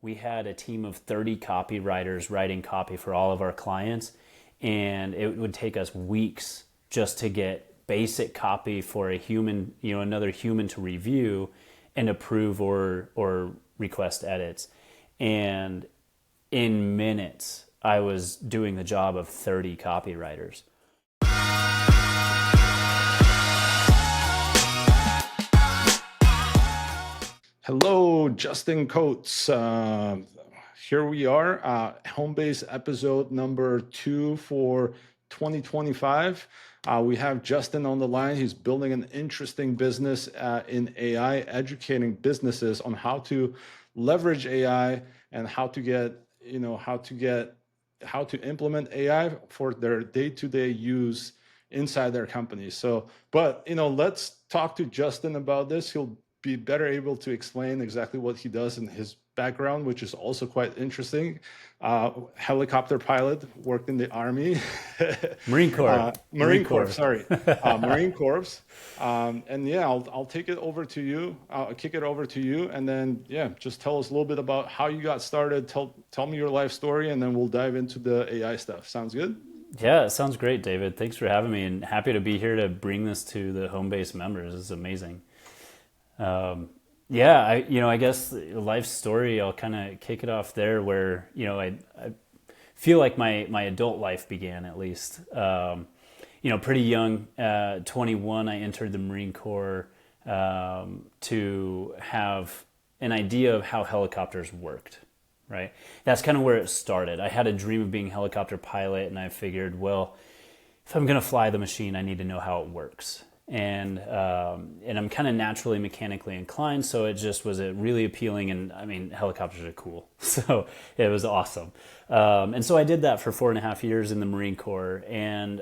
we had a team of 30 copywriters writing copy for all of our clients, and it would take us weeks just to get basic copy for a human, another human to review and approve or request edits. And in minutes, I was doing the job of 30 copywriters. Hello, Justin Coates. Here we are, Homebase episode number 2 for 2025. We have Justin on the line. He's building an interesting business in AI, educating businesses on how to leverage AI and how to implement AI for their day-to-day use inside their company. But let's talk to Justin about this. He'll be better able to explain exactly what he does in his background, which is also quite interesting. Helicopter pilot, worked in the Army. Marine Corps. Marine Corps, sorry. Marine Corps. And yeah, I'll take it over to you. I'll kick it over to you. And then, yeah, just tell us a little bit about how you got started. Tell me your life story, and then we'll dive into the AI stuff. Sounds good? Yeah, it sounds great, David. Thanks for having me, and happy to be here to bring this to the Homebase members. It's amazing. Yeah, I guess the life story, I'll kind of kick it off there where, I feel like my adult life began at least. Pretty young, 21, I entered the Marine Corps to have an idea of how helicopters worked, right? That's kind of where it started. I had a dream of being a helicopter pilot, and I figured, well, if I'm going to fly the machine, I need to know how it works. And I'm kind of naturally mechanically inclined, so it just was a really appealing. And I mean, helicopters are cool, so it was awesome. And so I did that for 4.5 years in the Marine Corps. And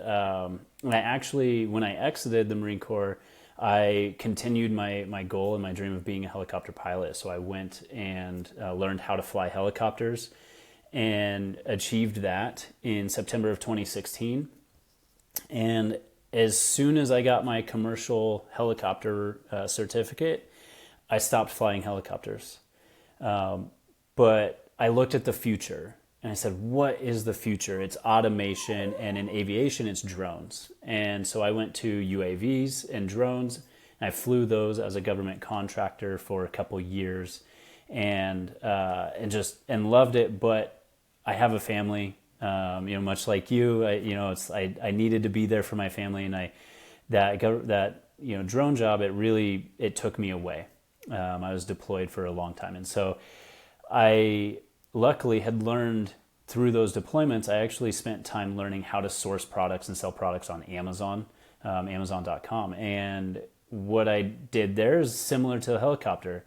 when I exited the Marine Corps, I continued my goal and my dream of being a helicopter pilot. So I went and learned how to fly helicopters, and achieved that in September of 2016. And as soon as I got my commercial helicopter certificate, I stopped flying helicopters. But I looked at the future and I said, what is the future? It's automation, and in aviation, it's drones. And so I went to UAVs and drones, and I flew those as a government contractor for a couple years, and loved it. But I have a family. Much like you, I needed to be there for my family, and that drone job, it took me away. I was deployed for a long time, and so I luckily had learned through those deployments. I actually spent time learning how to source products and sell products on Amazon, Amazon.com, and what I did there is similar to the helicopter.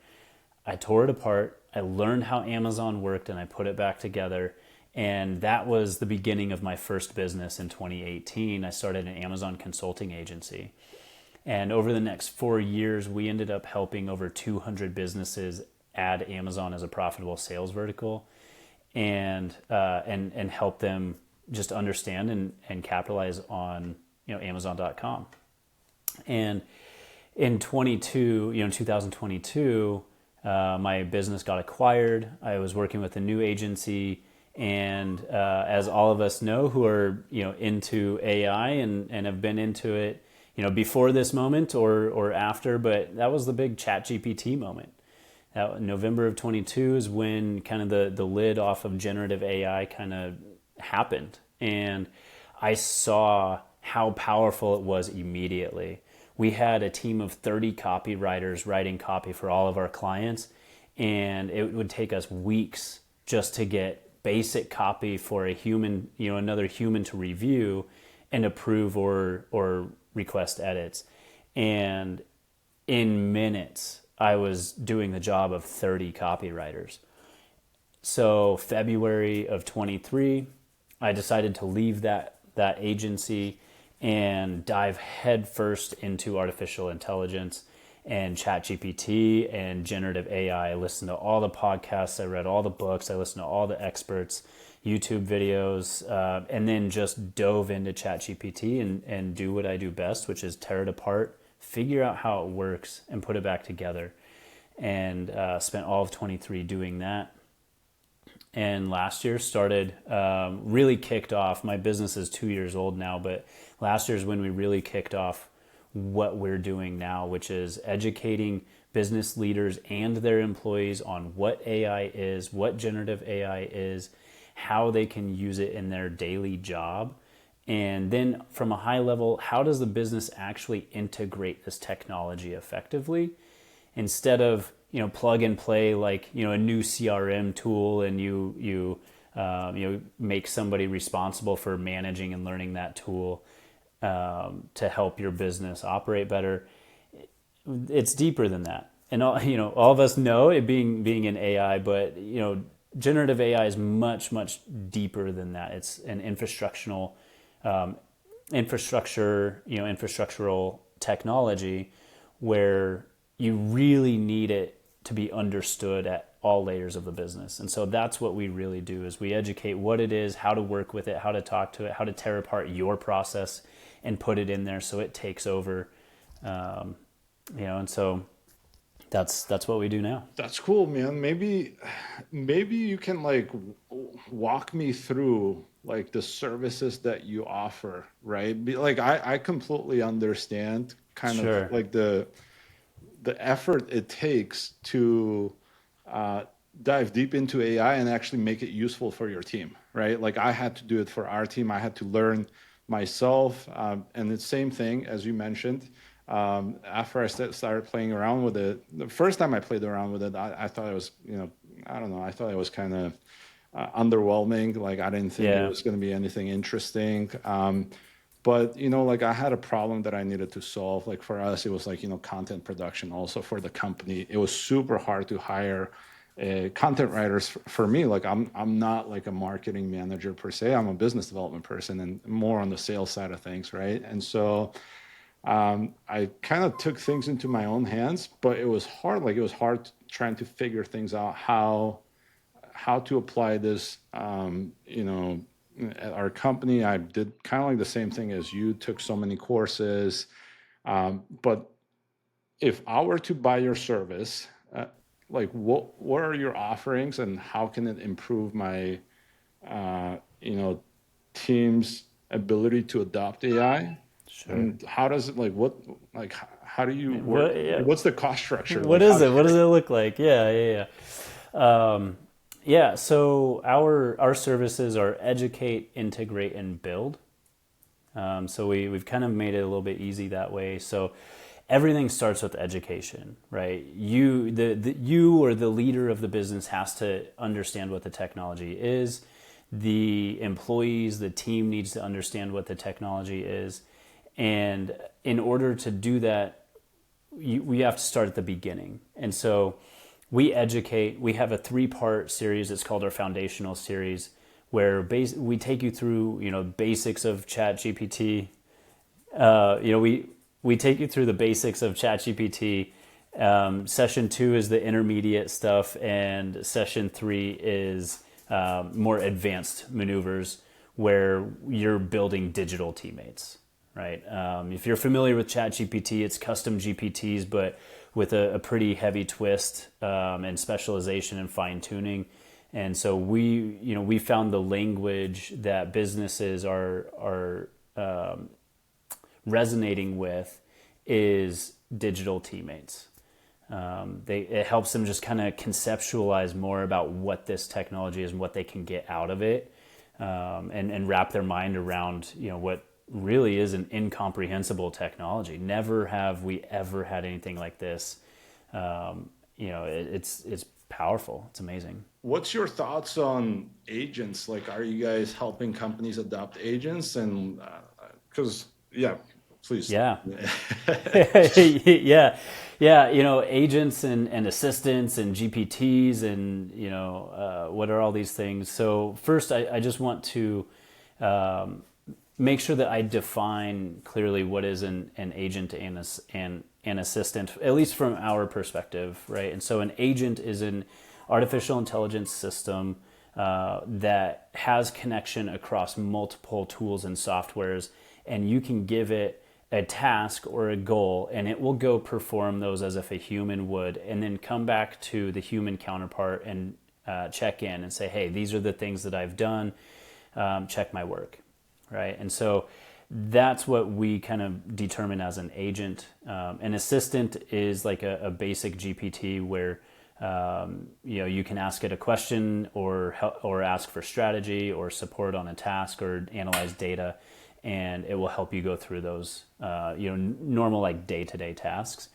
I tore it apart. I learned how Amazon worked, and I put it back together. And that was the beginning of my first business in 2018. I started an Amazon consulting agency. And over the next 4 years, we ended up helping over 200 businesses add Amazon as a profitable sales vertical, and help them just understand and capitalize on Amazon.com. And in 2022, my business got acquired. I was working with a new agency. And as all of us know who are into AI and have been into it before this moment or after, but that was the big ChatGPT moment. November of 22 is when kind of the lid off of generative AI kind of happened, and I saw how powerful it was immediately. We had a team of 30 copywriters writing copy for all of our clients, and it would take us weeks just to get basic copy for a human, another human to review and approve or request edits. And in minutes, I was doing the job of 30 copywriters. So February of 23, I decided to leave that agency and dive headfirst into artificial intelligence and ChatGPT and generative AI. I listened to all the podcasts, I read all the books, I listened to all the experts, YouTube videos, and then just dove into ChatGPT and do what I do best, which is tear it apart, figure out how it works, and put it back together. And spent all of 23 doing that. and last year started really kicked off. My business is 2 years old now, but last year is when we really kicked off what we're doing now, which is educating business leaders and their employees on what AI is, what generative AI is, how they can use it in their daily job. And then from a high level, how does the business actually integrate this technology effectively instead of, plug and play like, a new CRM tool, and you make somebody responsible for managing and learning that tool to help your business operate better. It's deeper than that. And all of us know it being an AI, but generative AI is much, much deeper than that. It's an infrastructural technology where you really need it to be understood at all layers of the business. And so that's what we really do, is we educate what it is, how to work with it, how to talk to it, how to tear apart your process and put it in there so it takes over. And so that's what we do now. That's cool, man. Maybe you can like walk me through like the services that you offer, right? Like I completely understand kind Sure. of like the effort it takes to dive deep into AI and actually make it useful for your team, right? Like I had to do it for our team. I had to learn myself, and the same thing as you mentioned. After I started playing around with it, the first time I played around with it, I thought it was, I don't know, I thought it was kind of underwhelming. Like I didn't think it Yeah. was going to be anything interesting. But like I had a problem that I needed to solve. Like for us, it was like content production. Also for the company, it was super hard to hire content writers. For me, like I'm not like a marketing manager per se. I'm a business development person and more on the sales side of things, right? And so I kind of took things into my own hands, but it was hard. Like it was hard trying to figure things out how to apply this. At our company, I did kind of like the same thing as you. Took so many courses, but if I were to buy your service, like what are your offerings, and how can it improve my uh, you know team's ability to adopt AI? Sure. And how does it like how do you work? What? Yeah. What's the cost structure? What Like is how it? What does it look like? Yeah. Yeah. Yeah. Yeah. So our services are educate, integrate, and build. So we've kind of made it a little bit easy that way. So everything starts with education, right? You or the leader of the business has to understand what the technology is. The employees, the team needs to understand what the technology is. And in order to do that, we have to start at the beginning. And so we educate. We have a 3-part series. It's called our foundational series, where we take you through basics of ChatGPT. We take you through the basics of ChatGPT. Session 2 is the intermediate stuff, and session 3 is more advanced maneuvers where you're building digital teammates, right? If you're familiar with ChatGPT, it's custom GPTs, but with a pretty heavy twist and specialization and fine tuning. And so we found the language that businesses are resonating with is digital teammates. It helps them just kind of conceptualize more about what this technology is and what they can get out of it, and wrap their mind around what really is an incomprehensible technology. Never have we ever had anything like this. It's powerful. It's amazing. What's your thoughts on agents? Like, are you guys helping companies adopt agents? And because, yeah, please. Yeah. Yeah. Yeah. Agents and assistants and GPTs and, what are all these things? So first, I just want to make sure that I define clearly what is an agent and an assistant, at least from our perspective, right? And so an agent is an artificial intelligence system that has connection across multiple tools and softwares, and you can give it a task or a goal, and it will go perform those as if a human would, and then come back to the human counterpart and check in and say, hey, these are the things that I've done. Check my work, right? And so that's what we kind of determine as an agent. An assistant is like a basic GPT where you can ask it a question or ask for strategy or support on a task or analyze data, and it will help you go through those normal like day-to-day tasks.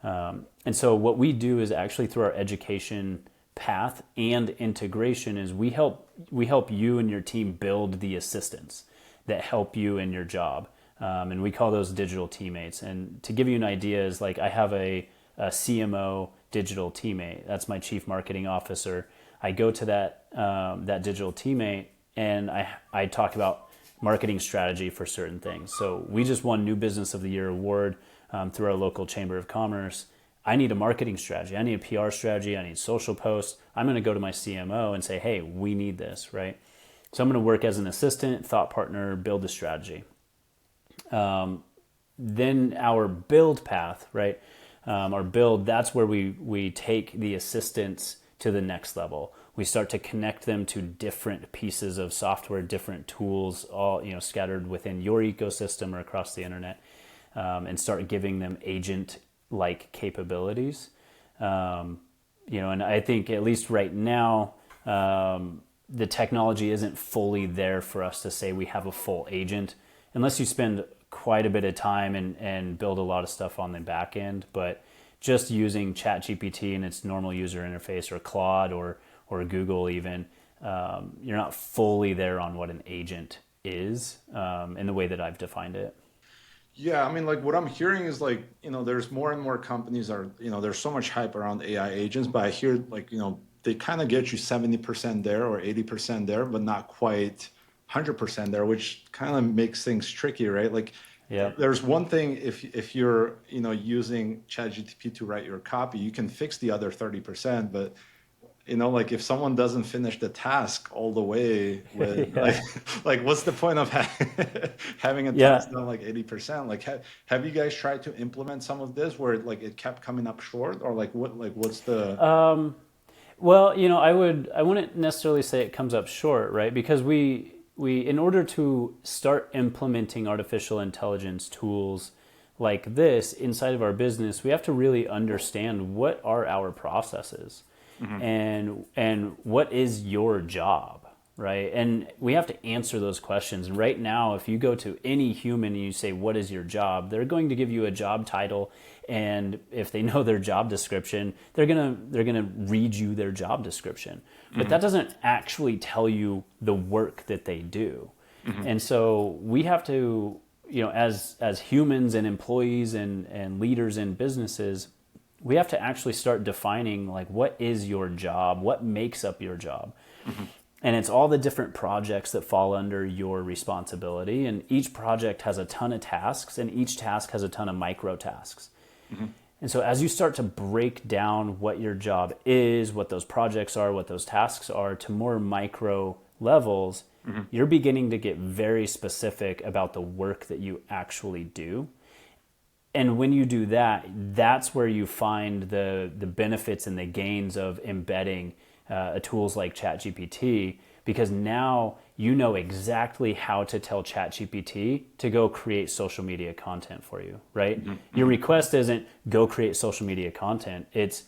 And so what we do is actually through our education path and integration is we help you and your team build the assistants that help you in your job. And we call those digital teammates. And to give you an idea is like I have a CMO digital teammate. That's my chief marketing officer. I go to that digital teammate and I talk about marketing strategy for certain things. So we just won New Business of the Year award through our local Chamber of Commerce. I need a marketing strategy. I need a PR strategy. I need social posts. I'm going to go to my CMO and say, hey, we need this, right? So I'm going to work as an assistant, thought partner, build the strategy. Then our build path, right? Our build, that's where we take the assistants to the next level. We start to connect them to different pieces of software, different tools, all scattered within your ecosystem or across the internet, and start giving them agent-like capabilities. And I think at least right now, the technology isn't fully there for us to say we have a full agent, unless you spend quite a bit of time and build a lot of stuff on the back end. But just using ChatGPT and its normal user interface, or Claude or Google even, you're not fully there on what an agent is in the way that I've defined it. Yeah, I mean, like what I'm hearing is like, there's more and more companies there's so much hype around AI agents, but I hear like, they kind of get you 70% there or 80% there, but not quite 100% there, which kind of makes things tricky, right? Like Yeah. there's one thing if you're, using ChatGPT to write your copy, you can fix the other 30%, but like if someone doesn't finish the task all the way with like, Yeah. like what's the point of having a Yeah. task done like 80%? Like have you guys tried to implement some of this where like it kept coming up short, or like what's the Well, I wouldn't necessarily say it comes up short, right? Because we in order to start implementing artificial intelligence tools like this inside of our business, we have to really understand what are our processes and what is your job, right? And we have to answer those questions. And right now, if you go to any human and you say, what is your job? They're going to give you a job title. And if they know their job description, they're gonna read you their job description. But that doesn't actually tell you the work that they do. And so we have to, as humans and employees and leaders in businesses, we have to actually start defining like what is your job, what makes up your job. And it's all the different projects that fall under your responsibility. And each project has a ton of tasks, and each task has a ton of micro tasks. And so as you start to break down what your job is, what those projects are, what those tasks are to more micro levels, you're beginning to get very specific about the work that you actually do. And when you do that, that's where you find the benefits and the gains of embedding tools like ChatGPT, because now you know exactly how to tell ChatGPT to go create social media content for you, right? Your request isn't go create social media content. It's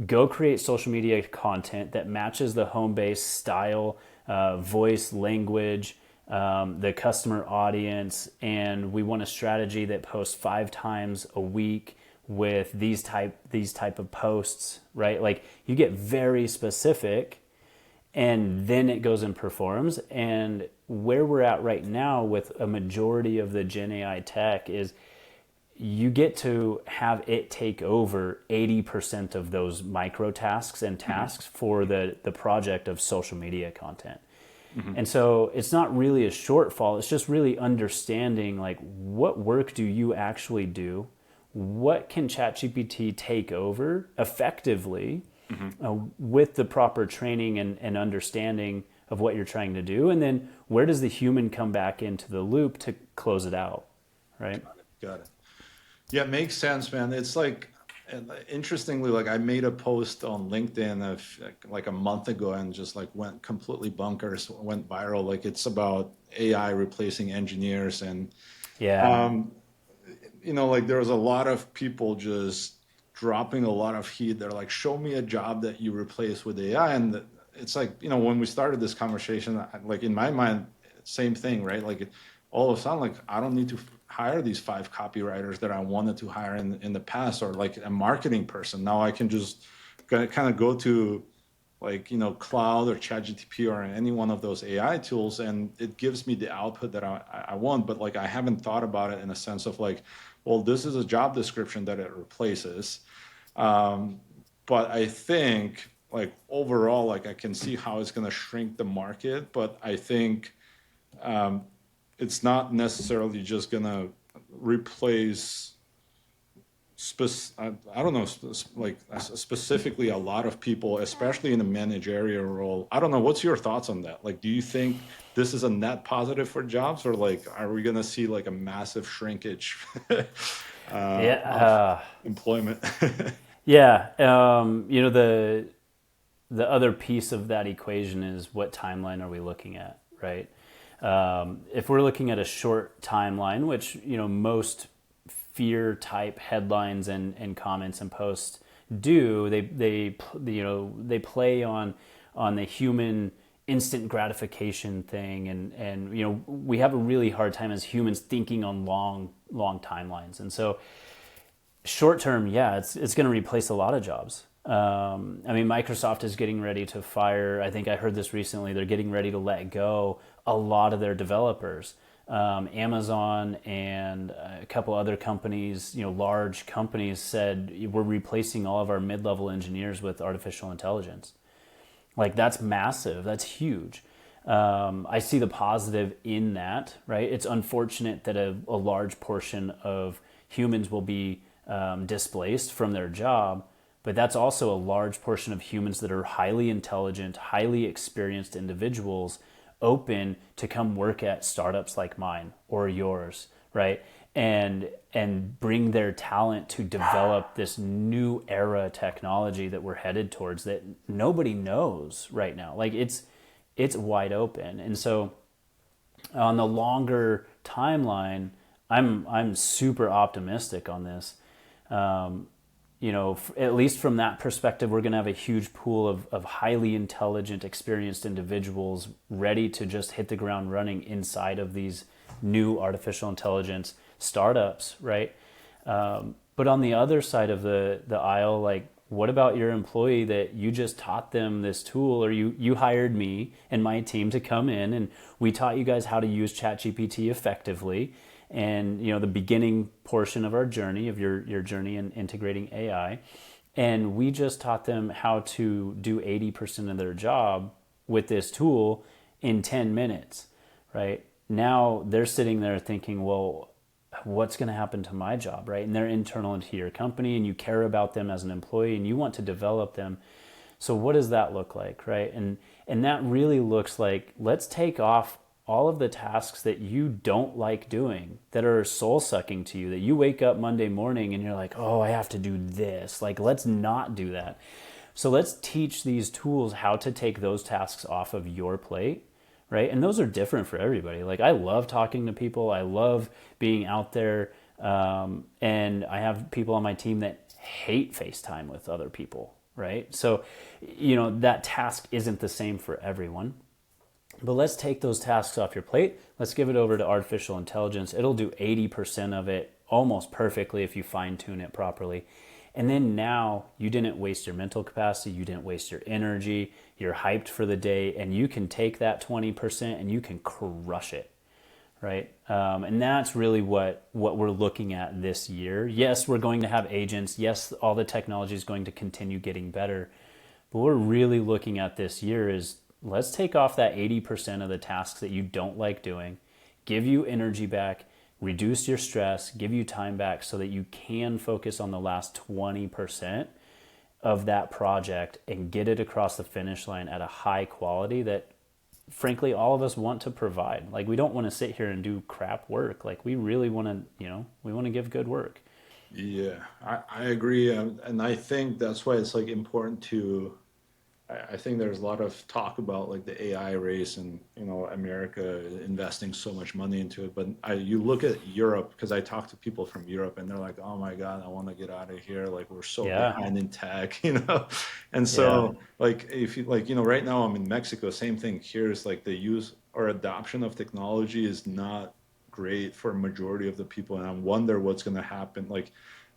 go create social media content that matches the home base style, voice, language, the customer audience, and we want a strategy that posts 5 times a week with these type of posts, right? Like you get very specific, and then it goes and performs. And where we're at right now with a majority of the Gen AI tech is you get to have it take over 80% of those micro tasks and tasks for the project of social media content. And so it's not really a shortfall. It's just really understanding like what work do you actually do? What can ChatGPT take over effectively with the proper training and understanding of what you're trying to do? And then where does the human come back into the loop to close it out, right? Got it. Yeah, it makes sense, man. It's like, And interestingly, like I made a post on LinkedIn of like a month ago and just like went completely bonkers, went viral. Like it's about AI replacing engineers. And Yeah. um, like there was a lot of people just dropping a lot of heat. They're like, show me a job that you replace with AI. And it's like, when we started this conversation, like in my mind, same thing, right? Like all of a sudden, like I don't need to hire these 5 copywriters that I wanted to hire in the past, or like a marketing person. Now I can just kind of go to like Cloud or ChatGPT or any one of those AI tools, and it gives me the output that I want. But like I haven't thought about it in a sense of like, well, this is a job description that it replaces. Um, but I think like overall, like I can see how it's going to shrink the market, but I think um, it's not necessarily just going to replace I don't know, like specifically a lot of people, especially in a managerial role. I don't know. What's your thoughts on that? Like, do you think this is a net positive for jobs, or like, are we going to see like a massive shrinkage of Yeah. employment? Yeah. The other piece of that equation is what timeline are we looking at, right? If we're looking at a short timeline, which most fear type headlines and comments and posts do, they play on the human instant gratification thing, and we have a really hard time as humans thinking on long timelines, and so short term, yeah, it's going to replace a lot of jobs. I mean, Microsoft is getting ready to fire. I think I heard this recently. They're getting ready to let go a lot of their developers. Amazon and a couple other companies, large companies, said we're replacing all of our mid-level engineers with artificial intelligence. Like that's massive. That's huge. I see the positive in that, right? It's unfortunate that a large portion of humans will be displaced from their job, but that's also a large portion of humans that are highly intelligent, highly experienced individuals open to come work at startups like mine or yours, right? And bring their talent to develop this new era technology that we're headed towards that nobody knows right now. Like it's wide open. And so on the longer timeline, I'm super optimistic on this. At least from that perspective, we're going to have a huge pool of highly intelligent, experienced individuals ready to just hit the ground running inside of these new artificial intelligence startups, right? But on the other side of the aisle, like, what about your employee that you just taught them this tool, or you hired me and my team to come in and we taught you guys how to use ChatGPT effectively, and the beginning portion of our journey, of your journey in integrating AI, and we just taught them how to do 80% of their job with this tool in 10 minutes, right? Now they're sitting there thinking, well, what's going to happen to my job, right? And they're internal into your company, and you care about them as an employee, and you want to develop them. So what does that look like, right? And that really looks like, let's take off all of the tasks that you don't like doing, that are soul sucking to you, that you wake up Monday morning and you're like, oh, I have to do this. Like, let's not do that. So let's teach these tools how to take those tasks off of your plate, right? And those are different for everybody. Like, I love talking to people. I love being out there. And I have people on my team that hate FaceTime with other people, right? So, that task isn't the same for everyone. But let's take those tasks off your plate. Let's give it over to artificial intelligence. It'll do 80% of it almost perfectly if you fine tune it properly. And then now you didn't waste your mental capacity, you didn't waste your energy, you're hyped for the day, and you can take that 20% and you can crush it, right? And that's really what we're looking at this year. Yes, we're going to have agents. Yes, all the technology is going to continue getting better. But what we're really looking at this year is, let's take off that 80% of the tasks that you don't like doing, give you energy back, reduce your stress, give you time back so that you can focus on the last 20% of that project and get it across the finish line at a high quality that, frankly, all of us want to provide. Like, we don't want to sit here and do crap work. Like, we really want to, we want to give good work. Yeah, I agree, and I think that's why it's like important to. I think there's a lot of talk about like the AI race and America investing so much money into it. But you look at Europe because I talk to people from Europe and they're like, "Oh my God, I want to get out of here. Like we're so Yeah, behind in tech, you know." And yeah, so like if you like right now I'm in Mexico, same thing here is like the use or adoption of technology is not great for a majority of the people, and I wonder what's going to happen. Like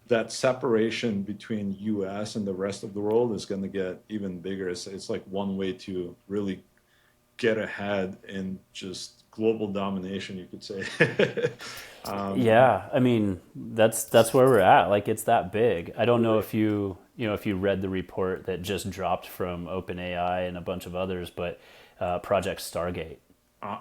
that separation between US and the rest of the world is going to get even bigger. It's like one way to really get ahead in just global domination, you could say. um, yeah. I mean, that's where we're at. Like, it's that big. I don't know if if you read the report that just dropped from OpenAI and a bunch of others, but Project Stargate.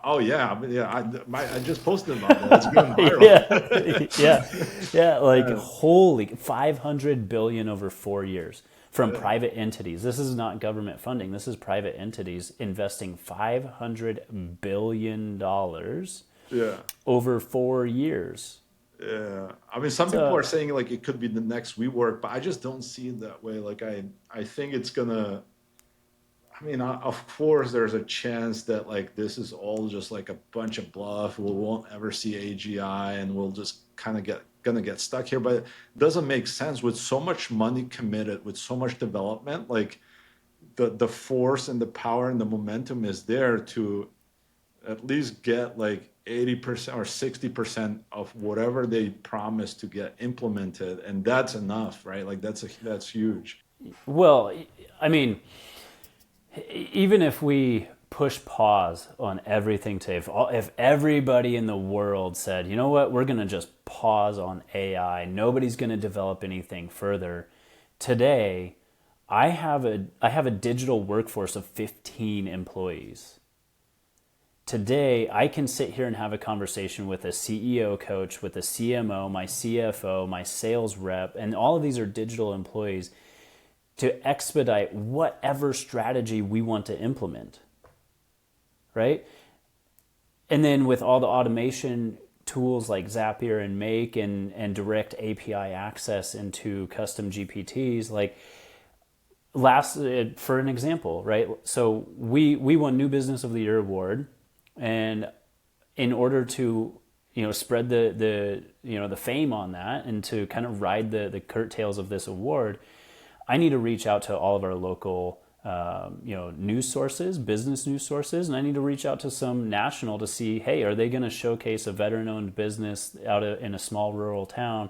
oh yeah, yeah. I just posted about that. It's going viral. Yeah, yeah, yeah. Like, Yeah, holy, 500 billion over 4 years from yeah, private entities. This is not government funding. This is private entities investing $500 billion yeah. over 4 years. Yeah, I mean, some people are So, saying like it could be the next WeWork, but I just don't see it that way. Like I think it's gonna. I mean, of course, there's a chance that like this is all just like a bunch of bluff. We won't ever see AGI, and we'll just kind of gonna get stuck here. But it doesn't make sense with so much money committed, with so much development. Like the force and the power and the momentum is there to at least get like 80% or 60% of whatever they promise to get implemented, and that's enough, right? Like that's huge. well, I mean, even if we push pause on everything today, if everybody in the world said, you know what, we're going to just pause on AI, nobody's going to develop anything further. Today, I have a digital workforce of 15 employees. Today, I can sit here and have a conversation with a CEO coach, with a CMO, my CFO, my sales rep, and all of these are digital employees to expedite whatever strategy we want to implement, right? And then with all the automation tools like Zapier and Make and direct API access into custom GPTs, like last for an example, right? So we won New Business of the Year award, and in order to spread the fame on that and to kind of ride the curtails of this award, I need to reach out to all of our local news sources, business news sources, and I need to reach out to some national to see, hey, are they going to showcase a veteran-owned business in a small rural town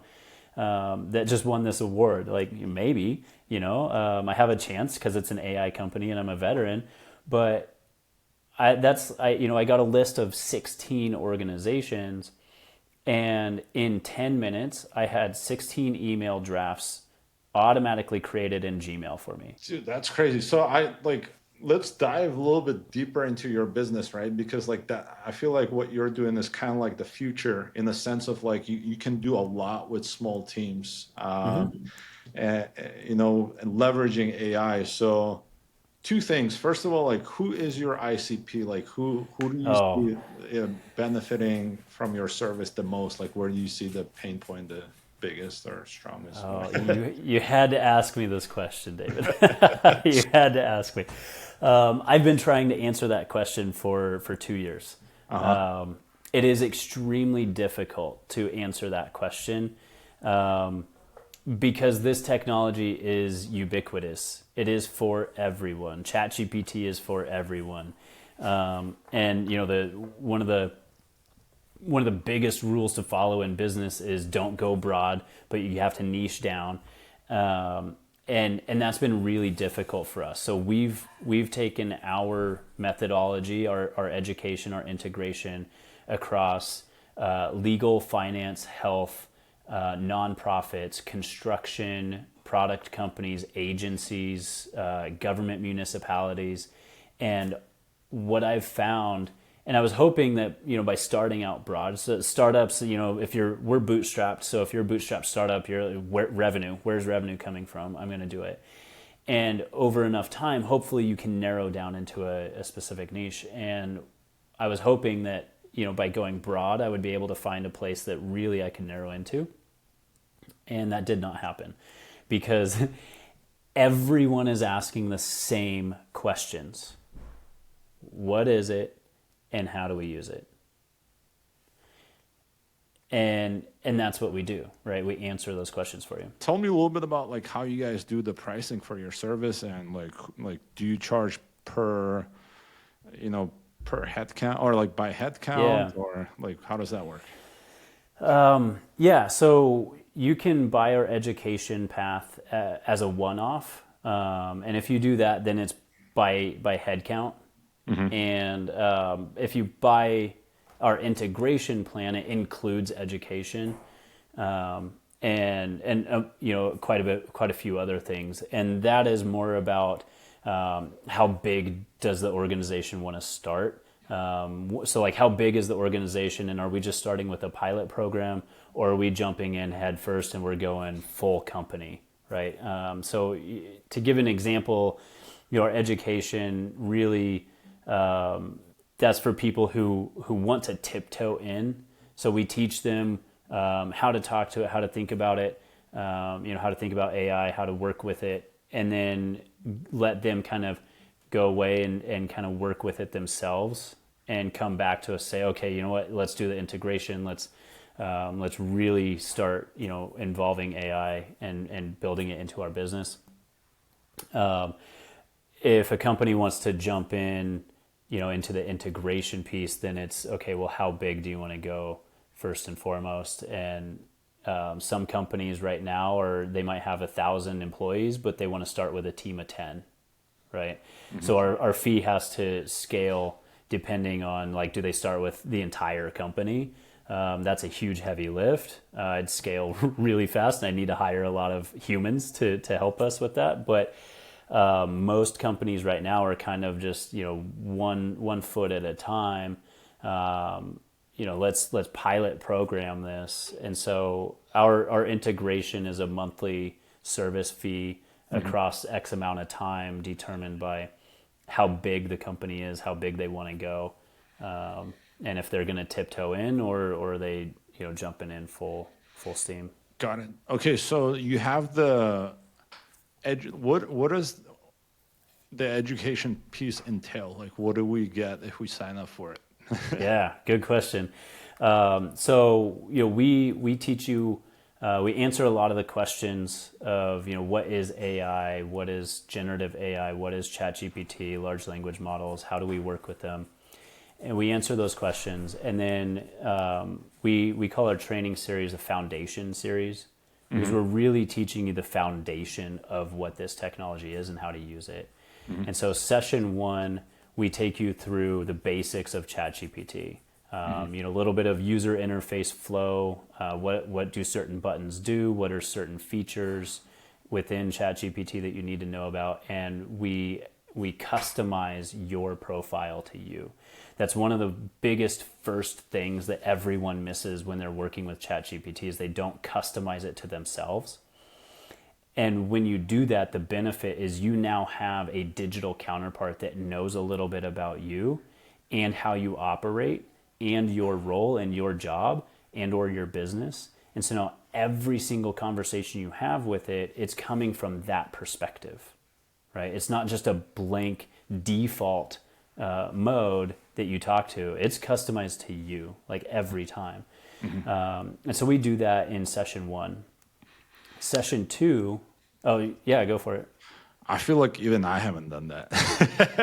that just won this award? Like, maybe, I have a chance because it's an AI company and I'm a veteran, but I got a list of 16 organizations, and in 10 minutes I had 16 email drafts automatically created in Gmail for me. Dude, that's crazy. So I like let's dive a little bit deeper into your business, right? Because like that, I feel like what you're doing is kind of like the future in the sense of like you can do a lot with small teams, and and leveraging AI. So two things. First of all, like who is your ICP? Like who do you Oh, see benefiting from your service the most? Like where do you see the pain point the biggest or strongest? oh, you had to ask me this question, David. You had to ask me. I've been trying to answer that question for 2 years. Uh-huh. It is extremely difficult to answer that question because this technology is ubiquitous. It is for everyone. ChatGPT is for everyone, and the one of the biggest rules to follow in business is don't go broad, but you have to niche down. And that's been really difficult for us. So we've taken our methodology, our education, our integration across legal, finance, health, nonprofits, construction, product companies, agencies, government municipalities, and what I've found, and I was hoping that by starting out broad, so startups, if we're bootstrapped, so if you're a bootstrapped startup, where's revenue coming from? I'm going to do it, and over enough time, hopefully you can narrow down into a specific niche. And I was hoping that by going broad, I would be able to find a place that really I can narrow into. And that did not happen because everyone is asking the same questions. What is it and how do we use it? And that's what we do, right? We answer those questions for you. Tell me a little bit about like how you guys do the pricing for your service, and like do you charge per, you know, per head count, or like by head Yeah. count, or like how does that work? Yeah, so you can buy our education path as a one-off, and if you do that, then it's by head count. And if you buy our integration plan, it includes education, and you know, quite a few other things, and that is more about how big does the organization want to start. So like how big is the organization, and are we just starting with a pilot program, or are we jumping in head first and we're going full company, right? So to give an example, you know, our education really, that's for people who want to tiptoe in. So we teach them how to talk to it, how to think about it, you know, how to think about AI, how to work with it, and then let them kind of go away and kind of work with it themselves and come back to us, say, okay, you know what, let's do the integration. Let's really start, you know, involving AI and building it into our business. If a company wants to jump in, you know, into the integration piece, then it's okay, well, how big do you want to go first and foremost? And some companies right now, or they might have 1,000 employees, but they want to start with a team of 10, right? So our fee has to scale depending on, like, do they start with the entire company? That's a huge heavy lift. I'd scale really fast, and I need to hire a lot of humans to help us with that. But most companies right now are kind of just, you know, one foot at a time. You know, let's pilot program this. And so our integration is a monthly service fee across X amount of time, determined by how big the company is, how big they want to go, and if they're going to tiptoe in, or are they, you know, jumping in full steam. Got it. Okay, so you have the what does the education piece entail? Like, what do we get if we sign up for it? Yeah, good question. So, you know, we teach you, we answer a lot of the questions of, you know, what is AI, what is generative AI, what is ChatGPT, large language models, how do we work with them? And we answer those questions, and then we call our training series a foundation series, because we're really teaching you the foundation of what this technology is and how to use it. And so session one, we take you through the basics of ChatGPT. You know, a little bit of user interface flow. What do certain buttons do? What are certain features within ChatGPT that you need to know about? And we customize your profile to you. That's one of the biggest first things that everyone misses when they're working with ChatGPT, is they don't customize it to themselves. And when you do that, the benefit is you now have a digital counterpart that knows a little bit about you and how you operate and your role and your job and or your business. And so now every single conversation you have with it, it's coming from that perspective, right? It's not just a blank default mode that you talk to. It's customized to you, like, every time. And so we do that in session one. Session two, oh yeah, go for it. I feel like even I haven't done that.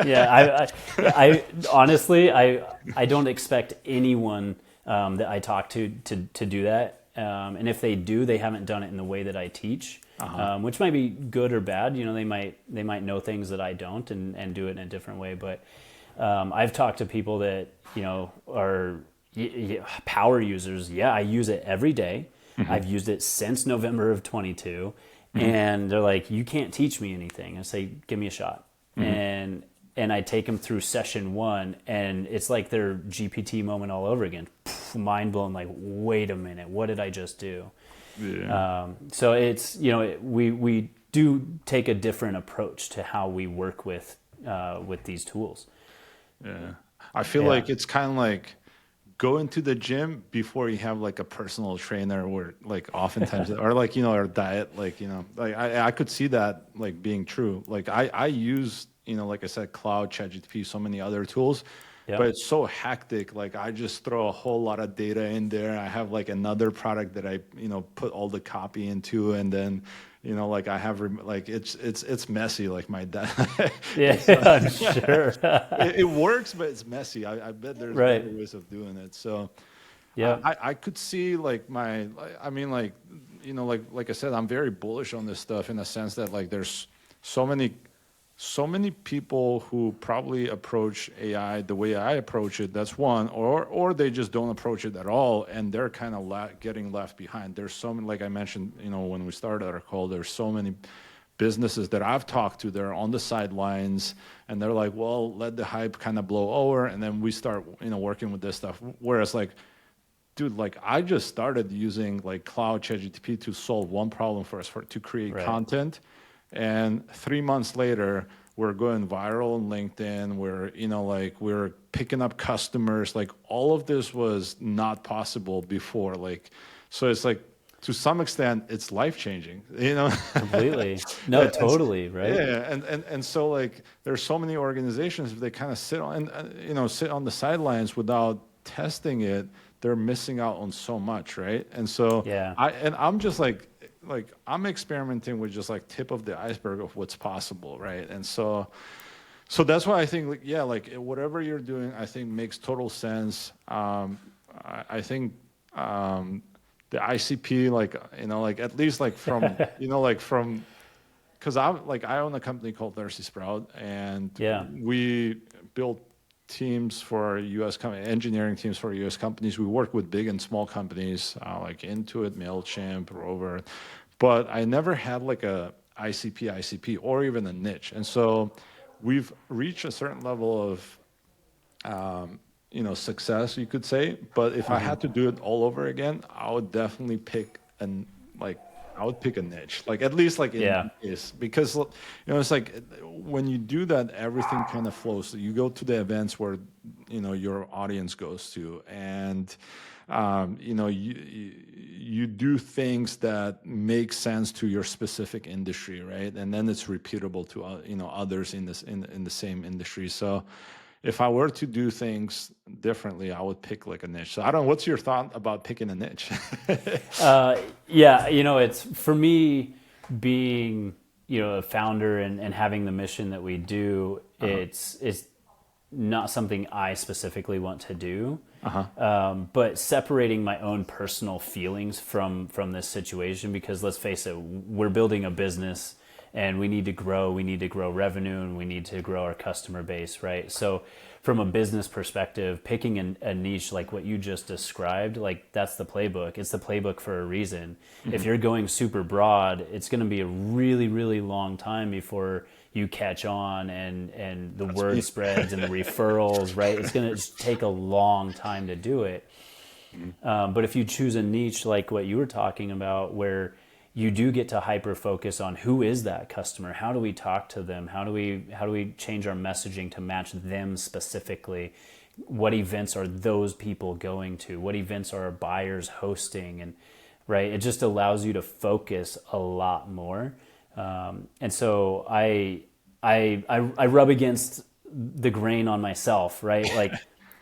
Yeah, I honestly, I don't expect anyone that I talk to do that. And if they do, they haven't done it in the way that I teach, which might be good or bad. You know, they might know things that I don't, and do it in a different way. But I've talked to people that, you know, are power users. Yeah, I use it every day. I've used it since November of 22. And they're like, you can't teach me anything. I say, give me a shot. And I take them through session one, and it's like their GPT moment all over again. Mind blown, like, wait a minute, what did I just do? Yeah. So it's, you know, we do take a different approach to how we work with these tools. Yeah. I feel Yeah. like it's kind of like go into the gym before you have like a personal trainer, or like oftentimes, or like, or diet, like, like I could see that like being true. Like I use, like I said, cloud, ChatGPT, so many other tools, but Yep. it's so hectic. Like I just throw a whole lot of data in there. I have like another product that I, put all the copy into, and then, like I have, like it's messy. Like my dad, Yeah, it's, I'm sure. it works, but it's messy. I bet there's better Right. ways of doing it. So Yep. I could see like I mean, like, like I said, I'm very bullish on this stuff in the sense that like there's so many, so many people who probably approach AI the way I approach it. That's one, or they just don't approach it at all, and they're kind of getting left behind. There's so many, like I mentioned, when we started our call, there's so many businesses that I've talked to, they're on the sidelines, and they're like, well, let the hype kind of blow over, and then we start, working with this stuff. Whereas like, dude, like I just started using like cloud ChatGPT to solve one problem for us, to create Right. content, and 3 months later we're going viral on LinkedIn. We're, like we're picking up customers. Like all of this was not possible before. Like, so it's like, to some extent it's life changing, Completely. No, And totally. Right. yeah, and so like there's so many organizations, if they kind of sit on, sit on the sidelines without testing it, they're missing out on so much, right? And so Yeah. I'm just like I'm experimenting with just like tip of the iceberg of what's possible, right? And so that's why I think, like, yeah, like whatever you're doing, I think makes total sense. I think the ICP, like, like at least like from, like from, because I own a company called Thirsty Sprout, and Yeah. we build teams for engineering teams for US companies. We work with big and small companies, like Intuit, MailChimp, Rover, but I never had like a ICP or even a niche. And so we've reached a certain level of success, you could say. But if I Hmm. had to do it all over again, I would definitely pick like I would pick a niche, like at least like in Yeah. this, because it's like when you do that, everything kind of flows. So you go to the events where your audience goes to, and you do things that make sense to your specific industry, right? And then it's repeatable to others in this in the same industry. So if I were to do things differently, I would pick like a niche. So I don't know, what's your thought about picking a niche? Yeah. It's for me being, a founder and having the mission that we do. Uh-huh. It's not something I specifically want to do. Uh-huh. But separating my own personal feelings from this situation, because let's face it, we're building a business and we need to grow. We need to grow revenue and we need to grow our customer base, right? So, from a business perspective, picking a niche like what you just described, like that's the playbook. It's the playbook for a reason. If Mhm. you're going super broad, it's going to be a really, really long time before you catch on and the That's me. word spreads and the referrals, right? It's going to just take a long time to do it. Mhm. But if you choose a niche like what you were talking about, where you do get to hyper focus on who is that customer, how do we talk to them, how do we change our messaging to match them specifically, what events are those people going to, what events are our buyers hosting, and right, it just allows you to focus a lot more. And so I rub against the grain on myself, right? Like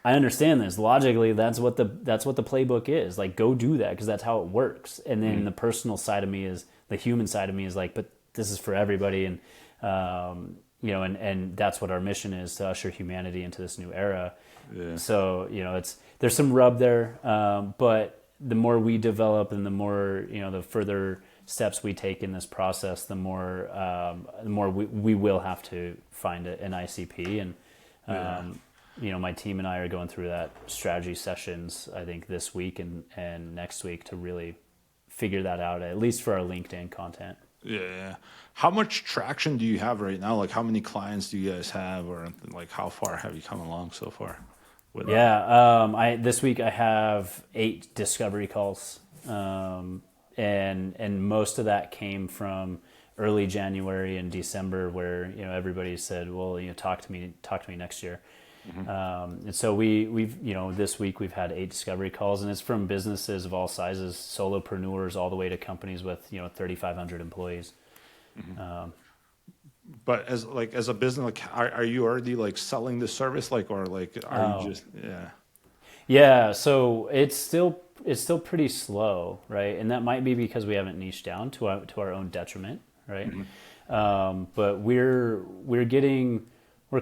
I understand this logically. That's what the playbook is. Like go do that because that's how it works. And then Mhm. the personal side of me is the human side of me is like, but this is for everybody, and and that's what our mission is, to usher humanity into this new era. Yeah. So there's some rub there, but the more we develop and the more the further steps we take in this process, the more we will have to find an ICP. And Yeah. my team and I are going through that strategy sessions, I think this week and next week, to really figure that out, at least for our LinkedIn content. Yeah. How much traction do you have right now? Like how many clients do you guys have, or like how far have you come along so far with it? Yeah, I this week I have 8 discovery calls, and most of that came from early January and December, where everybody said, "Well, talk to me next year." And so we've this week we've had 8 discovery calls, and it's from businesses of all sizes, solopreneurs, all the way to companies with 3,500 employees. But as a business, like, are you already like selling the service, like, or like, are you Oh, just, yeah. yeah. So it's still pretty slow, right? And that might be because we haven't niched down to our own detriment, right? But we're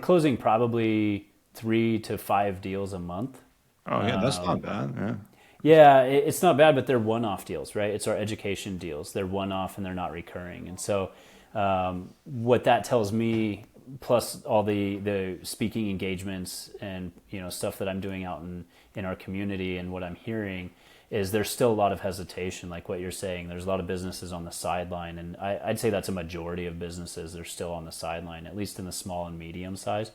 closing probably 3 to 5 deals a month. Oh yeah, that's not bad. Yeah. Yeah, it's not bad, but they're one-off deals, right? It's our education deals. They're one-off and they're not recurring. And so, what that tells me, plus all the speaking engagements and stuff that I'm doing out in our community, and what I'm hearing is there's still a lot of hesitation, like what you're saying. There's a lot of businesses on the sideline, and I'd say that's a majority of businesses. They're still on the sideline, at least in the small and medium size.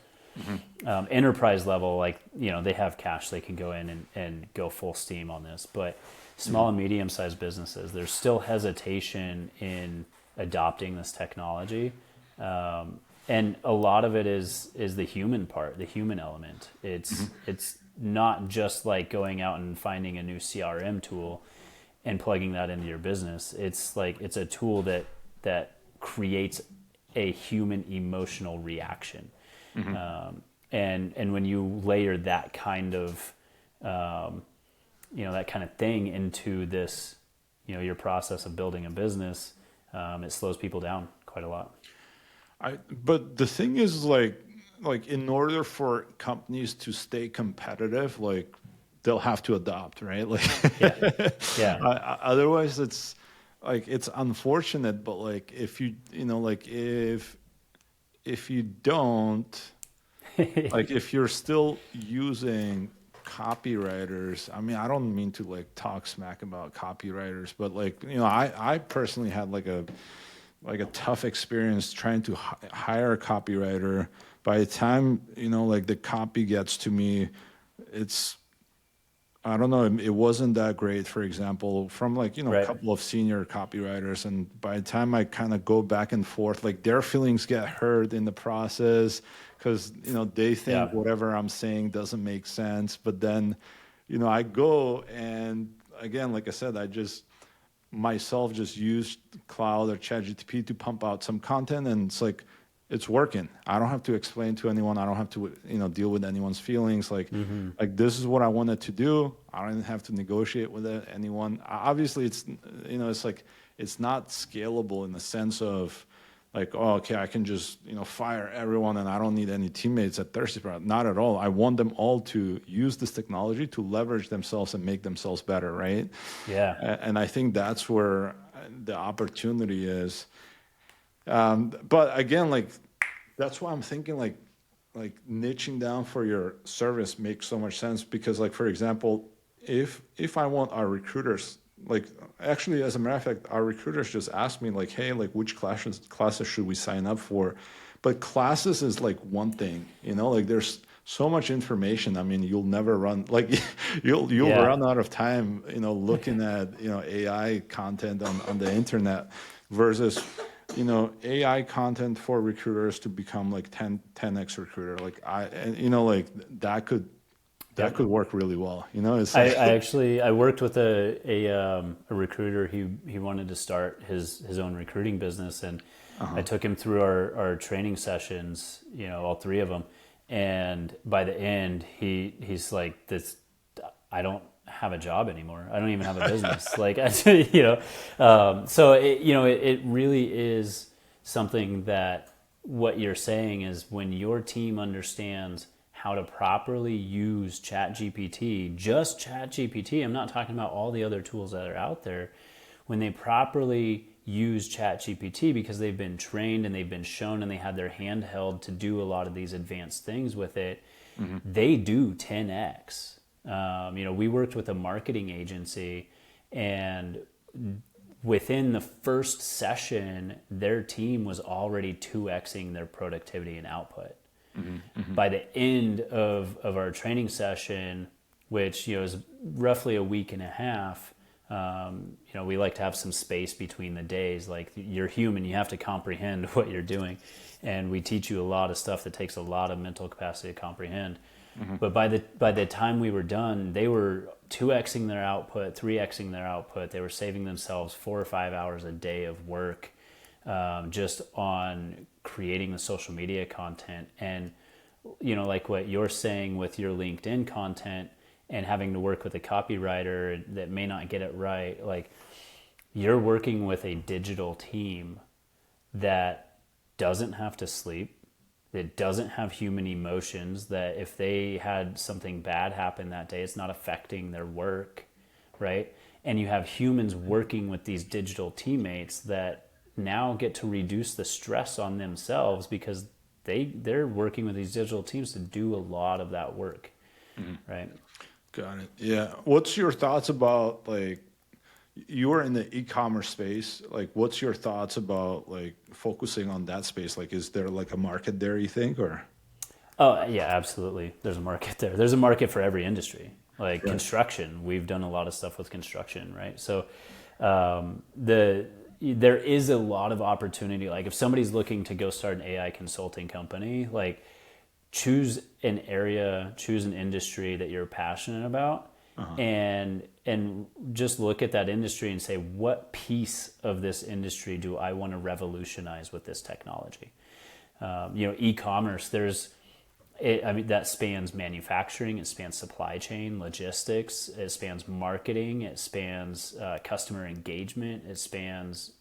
Enterprise level, like they have cash, they can go in and go full steam on this. But small and medium sized businesses, there's still hesitation in adopting this technology, and a lot of it is the human part, the human element. It's not just like going out and finding a new CRM tool and plugging that into your business. It's like it's a tool that creates a human emotional reaction. And when you layer that kind of that kind of thing into this, your process of building a business, it slows people down quite a lot. But the thing is, like in order for companies to stay competitive, like they'll have to adopt, right? Like, Yeah, yeah, otherwise it's unfortunate, but like if like if you don't, like if you're still using copywriters, I mean, I don't mean to like talk smack about copywriters, but like, I personally had like a tough experience trying to hire a copywriter. By the time, like the copy gets to me, it's, I don't know, it wasn't that great, for example, from like, a right. couple of senior copywriters. And by the time I kind of go back and forth, like their feelings get hurt in the process because, they think Yeah, whatever I'm saying doesn't make sense. But then, I go and again, like I said, I just myself just used Cloud or ChatGPT to pump out some content, and it's like it's working. I don't have to explain to anyone. I don't have to deal with anyone's feelings. Like this is what I wanted to do. I don't have to negotiate with anyone. Obviously, it's it's like it's not scalable in the sense of like, oh, okay, I can just fire everyone and I don't need any teammates at Thirsty Sprout. Not at all. I want them all to use this technology to leverage themselves and make themselves better, right? yeah, And I think that's where the opportunity is. But again, like that's why I'm thinking like niching down for your service makes so much sense because, like, for example, if I want our recruiters, like actually as a matter of fact, our recruiters just asked me like, hey, like which classes should we sign up for? But classes is like one thing, like there's so much information. I mean, you'll never run like you'll yeah. run out of time, looking at AI content on the internet versus AI content for recruiters to become like 10x recruiter. Like like that Yep. could work really well. It's I, like I actually I worked with a recruiter. He wanted to start his own recruiting business, and I took him through our training sessions, all 3 of them. And by the end, he's like, "This, I don't have a job anymore. I don't even have a business." Like, so it really is something that what you're saying is when your team understands how to properly use ChatGPT, just ChatGPT. I'm not talking about all the other tools that are out there. When they properly use ChatGPT because they've been trained and they've been shown and they had their hand held to do a lot of these advanced things with it, they do 10x. We worked with a marketing agency, and within the first session, their team was already 2xing their productivity and output. By the end of our training session, which is roughly a week and a half, we like to have some space between the days. Like, you're human, you have to comprehend what you're doing, and we teach you a lot of stuff that takes a lot of mental capacity to comprehend. But by the time we were done, they were 2xing their output, 3xing their output. They were saving themselves 4 or 5 hours a day of work, just on creating the social media content. And like what you're saying with your LinkedIn content and having to work with a copywriter that may not get it right, like you're working with a digital team that doesn't have to sleep, that doesn't have human emotions, that if they had something bad happen that day, it's not affecting their work, right? And you have humans working with these digital teammates that now get to reduce the stress on themselves because they're working with these digital teams to do a lot of that work, right? Got it. Yeah. What's your thoughts about like you are in the e-commerce space? Like, what's your thoughts about like focusing on that space? Like, is there like a market there, you think, or? Oh, yeah, absolutely. There's a market there. There's a market for every industry. Like Right. construction, we've done a lot of stuff with construction, right? So there is a lot of opportunity. Like if somebody's looking to go start an AI consulting company, like choose an area, choose an industry that you're passionate about, Uh-huh. and just look at that industry and say, what piece of this industry do I want to revolutionize with this technology? E-commerce, I mean, that spans manufacturing, it spans supply chain, logistics, it spans marketing, it spans customer engagement, it spans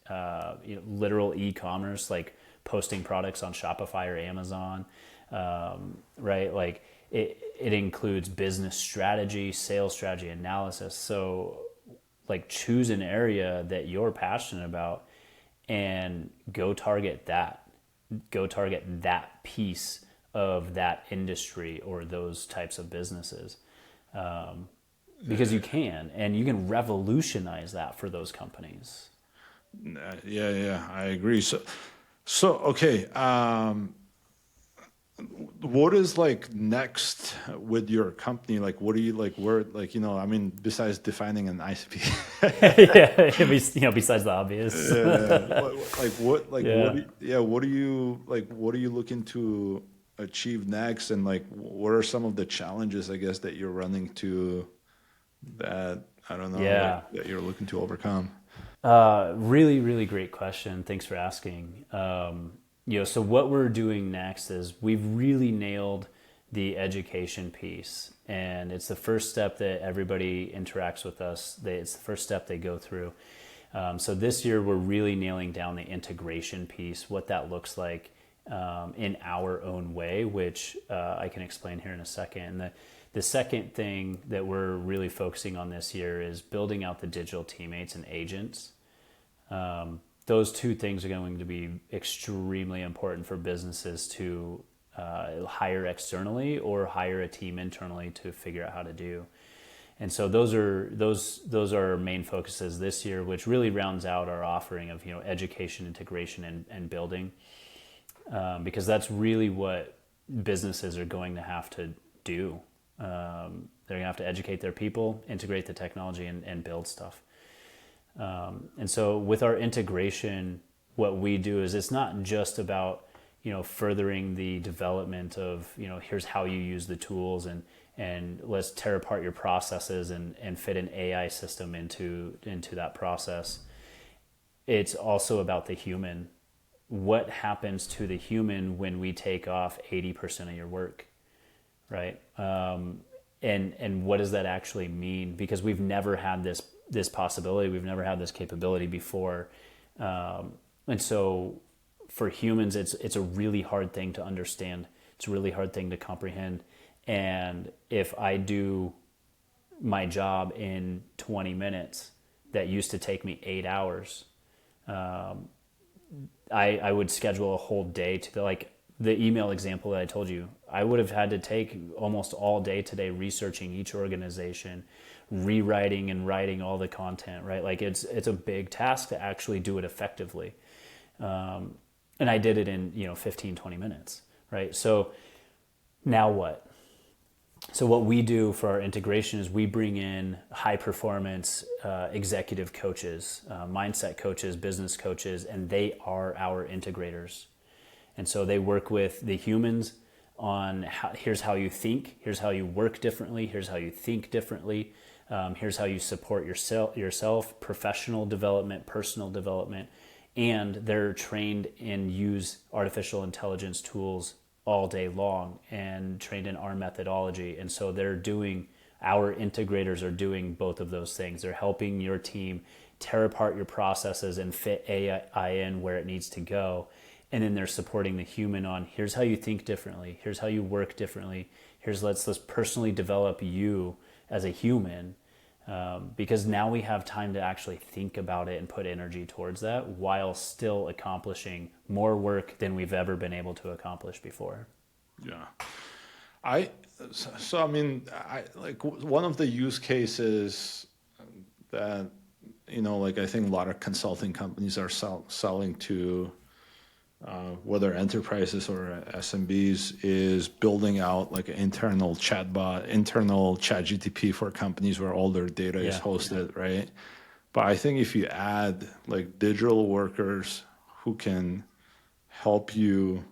literal e-commerce, like posting products on Shopify or Amazon, right? Like it includes business strategy, sales strategy, analysis. So like choose an area that you're passionate about and go target that piece of that industry or those types of businesses, because you can, and you can revolutionize that for those companies. Yeah, yeah, I agree. So okay. What is like next with your company? Like, what do you like? Where, like, I mean, besides defining an ICP, Yeah, besides the obvious. what Yeah. do yeah, what do you like? What are you looking to achieve next? And like, what are some of the challenges, I guess, that you're running to that I don't know, like Yeah. that you're looking to overcome? Really, really great question. Thanks for asking. So what we're doing next is we've really nailed the education piece, and it's the first step that everybody interacts with us. It's the first step they go through. So this year we're really nailing down the integration piece, what that looks like in our own way, which I can explain here in a second. And the second thing that we're really focusing on this year is building out the digital teammates and agents. Those two things are going to be extremely important for businesses to hire externally or hire a team internally to figure out how to do. And so those are our main focuses this year, which really rounds out our offering of education, integration, and building, because that's really what businesses are going to have to do. They're going to have to educate their people, integrate the technology, and build stuff. And so with our integration, what we do is it's not just about furthering the development of here's how you use the tools, and let's tear apart your processes and fit an AI system into that process. It's also about the human. What happens to the human when we take off 80% of your work, right? And what does that actually mean? Because we've never had this possibility, we've never had this capability before, and so for humans, it's a really hard thing to understand. It's a really hard thing to comprehend. And if I do my job in 20 minutes that used to take me 8 hours, I would schedule a whole day to the email example that I told you. I would have had to take almost all day today researching each organization, rewriting and writing all the content, right? Like it's a big task to actually do it effectively. And I did it in 15, 20 minutes, right? So now what? So what we do for our integration is we bring in high performance executive coaches, mindset coaches, business coaches, and they are our integrators. And so they work with the humans on here's how you think, here's how you work differently, here's how you think differently, here's how you support yourself, professional development, personal development, and they're trained and use artificial intelligence tools all day long and trained in our methodology. And so our integrators are doing both of those things. They're helping your team tear apart your processes and fit AI in where it needs to go. And then they're supporting the human on here's how you think differently, here's how you work differently, let's personally develop you as a human, because now we have time to actually think about it and put energy towards that while still accomplishing more work than we've ever been able to accomplish before. Yeah. I mean, I like one of the use cases that, like I think a lot of consulting companies are selling to, whether enterprises or SMBs, is building out like an internal chatbot, internal chat GTP for companies where all their data is hosted, right? But I think if you add like digital workers who can help you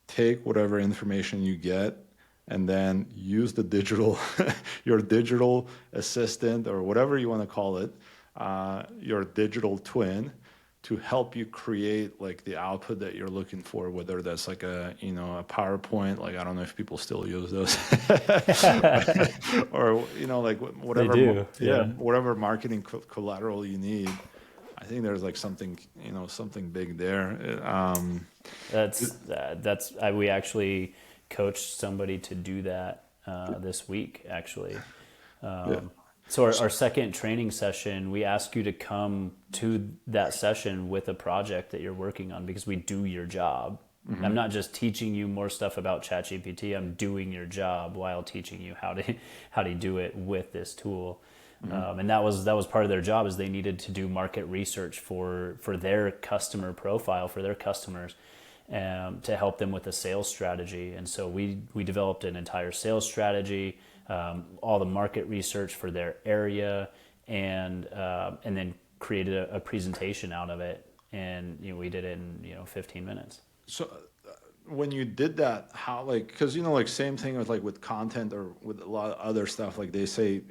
take whatever information you get and then use the digital, your digital assistant or whatever you want to call it, your digital twin, to help you create like the output that you're looking for, whether that's like a PowerPoint, like I don't know if people still use those, or like whatever, They do, whatever marketing collateral you need. I think there's like something big there. We actually coached somebody to do that this week, actually. So our second training session, we ask you to come to that session with a project that you're working on, because we do your job. Mm-hmm. I'm not just teaching you more stuff about ChatGPT. I'm doing your job while teaching you how to do it with this tool. Mm-hmm. And that was part of their job, is they needed to do market research for their customer profile, for their customers, to help them with a sales strategy. And so we developed an entire sales strategy, all the market research for their area, and then created a presentation out of it. And we did it in 15 minutes. So when you did that, how, like, because like same thing with content or with a lot of other stuff, like they say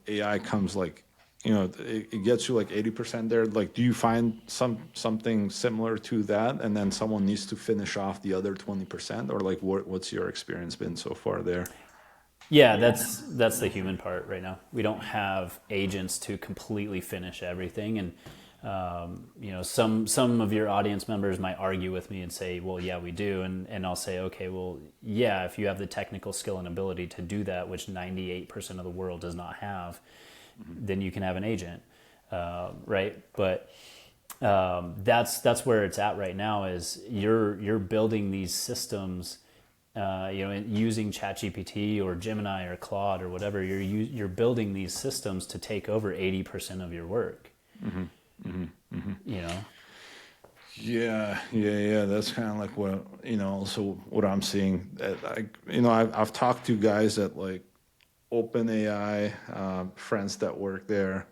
AI comes like it gets you like 80% there. Like, do you find something similar to that, and then someone needs to finish off the other 20%, or like what's your experience been so far there? Yeah, that's the human part right now. We don't have agents to completely finish everything, and some of your audience members might argue with me and say, well, yeah, we do, and I'll say, okay, well, yeah, if you have the technical skill and ability to do that, which 98% of the world does not have, then you can have an agent, right? But that's where it's at right now. Is you're building these systems. Using ChatGPT or Gemini or Claude or whatever, you're building these systems to take over 80% of your work. Mm-hmm. Mm-hmm. Yeah. That's kind of like what also what I'm seeing. I've talked to guys at like OpenAI, friends that work there,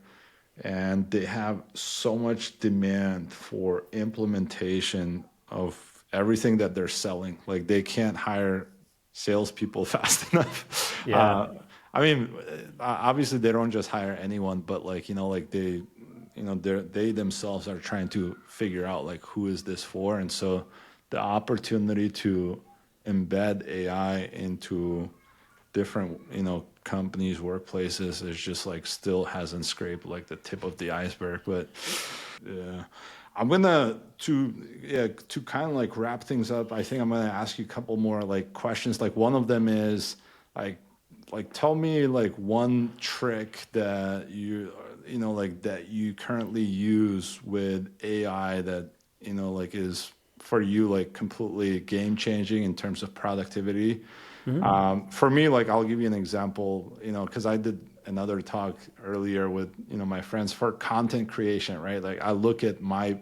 and they have so much demand for implementation of everything that they're selling. Like they can't hire salespeople fast enough. Yeah. I mean, obviously they don't just hire anyone, but like they themselves are trying to figure out like who is this for, and so the opportunity to embed AI into different companies, workplaces, is just like still hasn't scraped like the tip of the iceberg. But yeah. I'm gonna to kind of like wrap things up. I think I'm gonna ask you a couple more like questions. Like one of them is like tell me like one trick that that you currently use with AI that like is for you like completely game changing in terms of productivity. Mm-hmm. For me, like I'll give you an example. Because I did another talk earlier with my friends for content creation, right? Like I look at my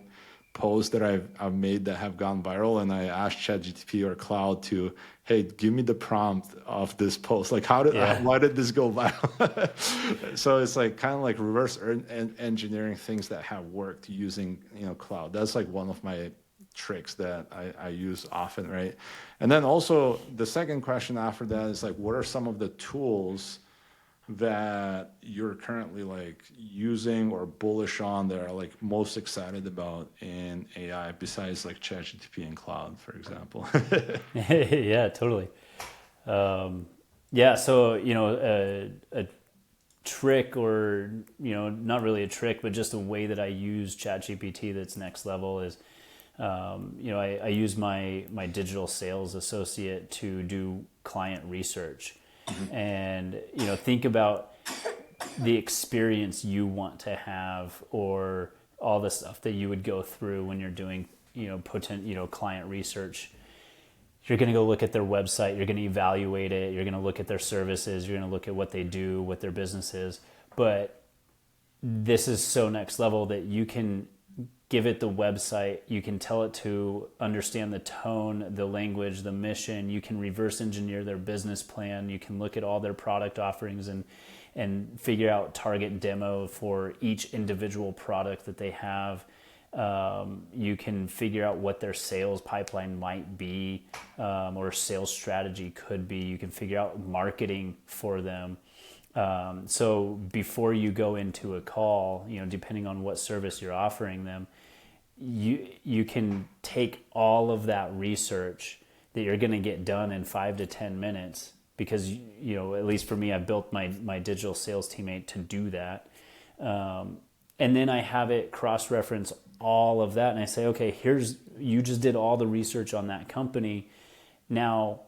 posts that I've made that have gone viral, and I ask ChatGPT or Cloud to, hey, give me the prompt of this post. Like why did this go viral? So it's like kind of like reverse engineering things that have worked using Cloud. That's like one of my tricks that I use often, right? And then also the second question after that is like, what are some of the tools that you're currently like using or bullish on that are like most excited about in AI besides like ChatGPT and cloud, for example? Yeah, totally. Yeah, so a trick, or not really a trick, but just a way that I use ChatGPT that's next level is, I use my digital sales associate to do client research, and think about the experience you want to have, or all the stuff that you would go through when you're doing client research. You're going to go look at their website, you're going to evaluate it, you're going to look at their services, you're going to look at what they do, what their business is. But this is so next level that you can give it the website, you can tell it to understand the tone, the language, the mission, you can reverse engineer their business plan, you can look at all their product offerings and figure out target demo for each individual product that they have. You can figure out what their sales pipeline might be, or sales strategy could be. You can figure out marketing for them. So before you go into a call, depending on what service you're offering them, you can take all of that research that you're going to get done in 5 to 10 minutes, because at least for me, I built my digital sales teammate to do that. And then I have it cross-reference all of that, and I say, okay, you just did all the research on that company. Now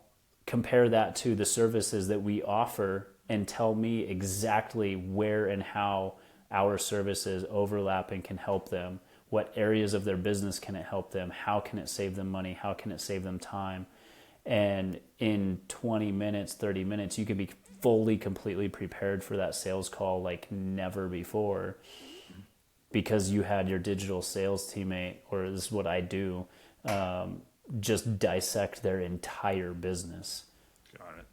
compare that to the services that we offer and tell me exactly where and how our services overlap and can help them. What areas of their business can it help them? How can it save them money? How can it save them time? And in 20 minutes, 30 minutes, you can be fully, completely prepared for that sales call like never before, because you had your digital sales teammate, or this is what I do, just dissect their entire business. Got it.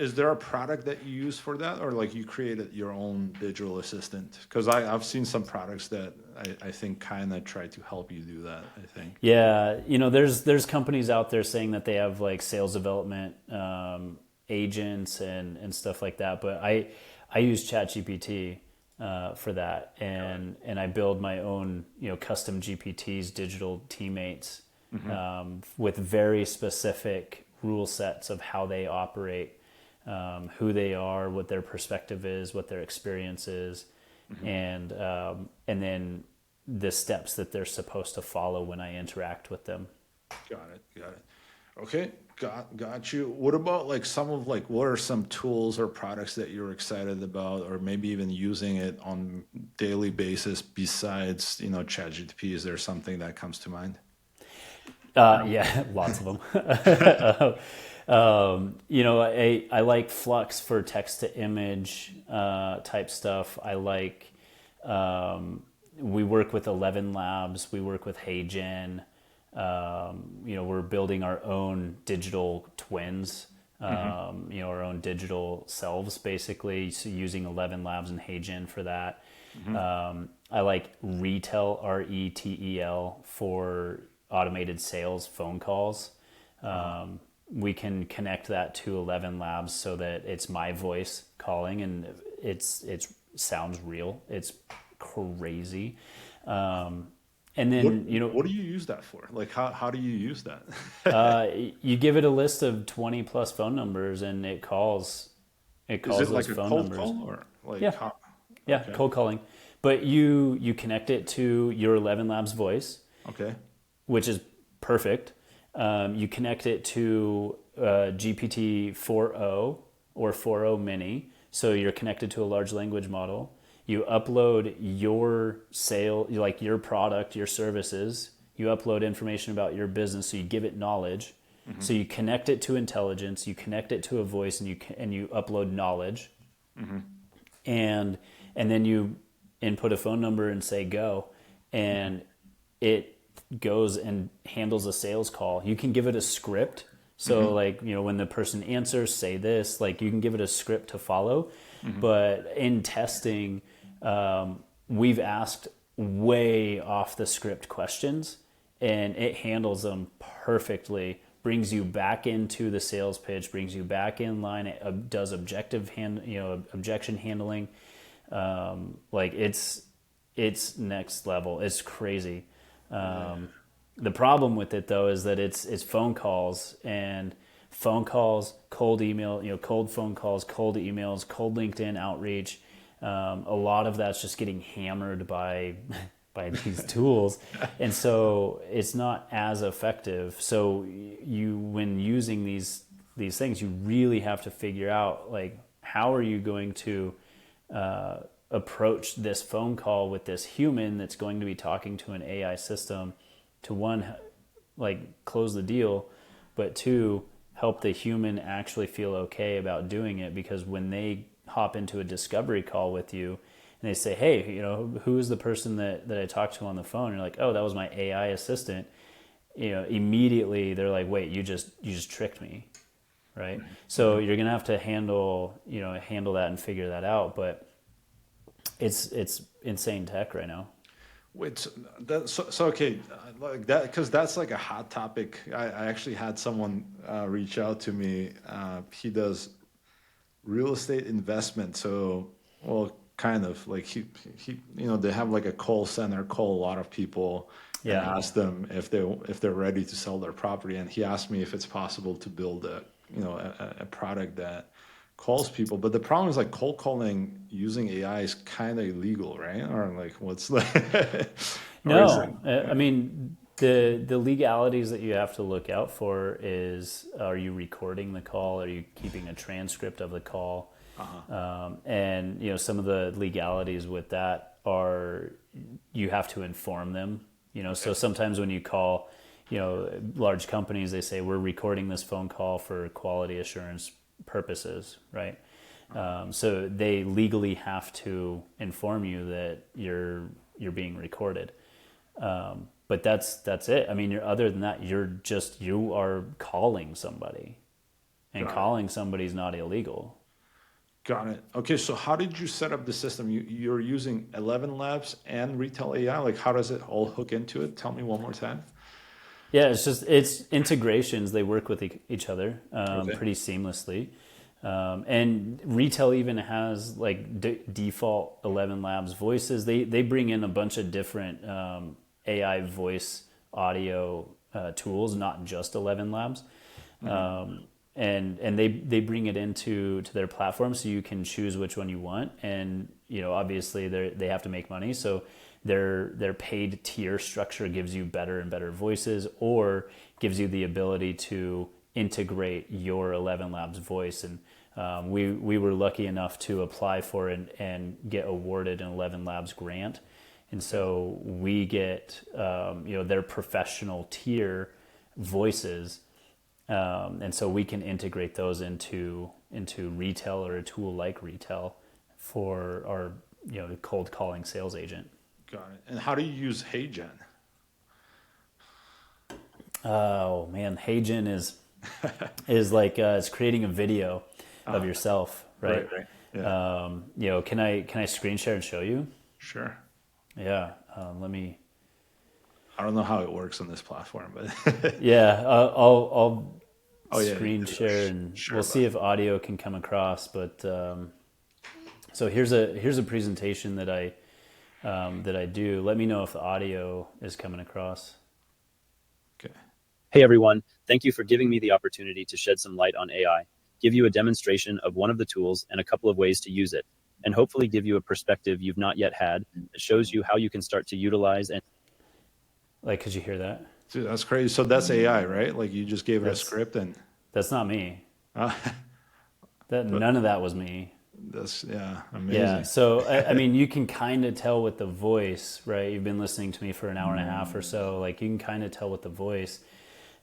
Is there a product that you use for that, or like you created your own digital assistant? Because I've seen some products that I think kind of try to help you do that, I think. Yeah, there's companies out there saying that they have like sales development agents and stuff like that, but I use ChatGPT for that, and I build my own custom GPTs, digital teammates, with very specific rule sets of how they operate, who they are, what their perspective is, what their experience is, and then the steps that they're supposed to follow when I interact with them. Got it. Okay, got you. What about like what are some tools or products that you're excited about, or maybe even using it on daily basis besides ChatGPT? Is there something that comes to mind? Yeah, lots of them. I like Flux for text to image type stuff. I like, we work with 11 Labs, we work with HeyGen. We're building our own digital twins, our own digital selves, basically. So using 11 Labs and HeyGen for that. I like Retel, RETEL, for automated sales phone calls. We can connect that to 11 Labs so that it's my voice calling, and it's sounds real. It's crazy. And then, what do you use that for? Like, how do you use that? you give it a list of 20 plus phone numbers, and it calls Is it those like a phone cold numbers. call, or like Yeah. Yeah, Okay. cold calling. But you connect it to your 11 Labs voice, Okay. which is perfect. You connect it to GPT 4.0 or 4.0 mini, so you're connected to a large language model. You upload your like your product, your services. You upload information about your business, so you give it knowledge. So you connect it to intelligence. You connect it to a voice, and you upload knowledge. And then you input a phone number and say go, and it goes and handles a sales call. You can give it a script. So when the person answers, say this. Like, you can give it a script to follow. But in testing, we've asked way off the script questions, and it handles them perfectly, brings you back into the sales pitch, brings you back in line. It does objection handling. Like it's next level. It's crazy. The problem with it though is that it's phone calls and cold email, cold phone calls, cold emails, cold LinkedIn outreach. A lot of that's just getting hammered by by these tools, and so it's not as effective. So when using these things, you really have to figure out, like, how are you going to approach this phone call with this human that's going to be talking to an AI system to, one, like, close the deal, but two, help the human actually feel okay about doing it. Because when they hop into a discovery call with you and they say, hey, who is the person that I talked to on the phone? And you're like, oh, that was my AI assistant. Immediately they're like, wait, you just tricked me. Right. So you're going to have to handle that and figure that out. But it's insane tech right now. Wait, so okay, like that, because that's like a hot topic. I actually had someone reach out to me. He does real estate investment. So, well, kind of like they have like a call center, call a lot of people and Yeah. ask them if they're ready to sell their property. And he asked me if it's possible to build a product that calls people. But the problem is, like, cold calling using AI is kind of illegal, right? Or like, what's the or is it? No, I mean, the legalities that you have to look out for is, are you recording the call? Are you keeping a transcript of the call? And some of the legalities with that are, you have to inform them. So sometimes when you call, large companies, they say, we're recording this phone call for quality assurance purposes, right? So they legally have to inform you that you're being recorded. But that's it. I mean, other than that, you are calling somebody, and Got it. calling somebody is not illegal. Got it. Okay, so how did you set up the system? You're using 11 Labs and Retail AI. Like, how does it all hook into it? Tell me one more time. Yeah, it's integrations. They work with each other Okay. pretty seamlessly. And retail even has, like, default 11 Labs voices. They bring in a bunch of different AI voice audio tools, not just 11 Labs. And they bring it into their platform, so you can choose which one you want. And obviously they have to make money, so their paid tier structure gives you better and better voices, or gives you the ability to integrate your 11 Labs voice. And we were lucky enough to apply for and get awarded an 11 Labs grant. And so we get their professional tier voices, and so we can integrate those into retail, or a tool like retail, for our cold calling sales agent. Got it. And how do you use HeyGen? Oh man, HeyGen is like, it's creating a video of yourself, right? Right. Yeah. Can I screen share and show you? Sure. Yeah, let me. I don't know how it works on this platform, but Yeah, I'll oh yeah, screen share, and sure, we'll see bud. if audio can come across. But so here's a presentation that I do. Let me know if the audio is coming across. Okay. Hey everyone, thank you for giving me the opportunity to shed some light on AI, give you a demonstration of one of the tools and a couple of ways to use it, and hopefully give you a perspective you've not yet had that shows you how you can start to utilize and. Like, could you hear that? Dude, that's crazy. So that's AI, right? Like, you just gave it a That's script and that's not me. uh, but None of that was me. that's, yeah, Yeah. amazing. So I mean, you can kind of tell with the voice, right? You've been listening to me for an hour and a half or so. Like, you can kind of tell with the voice,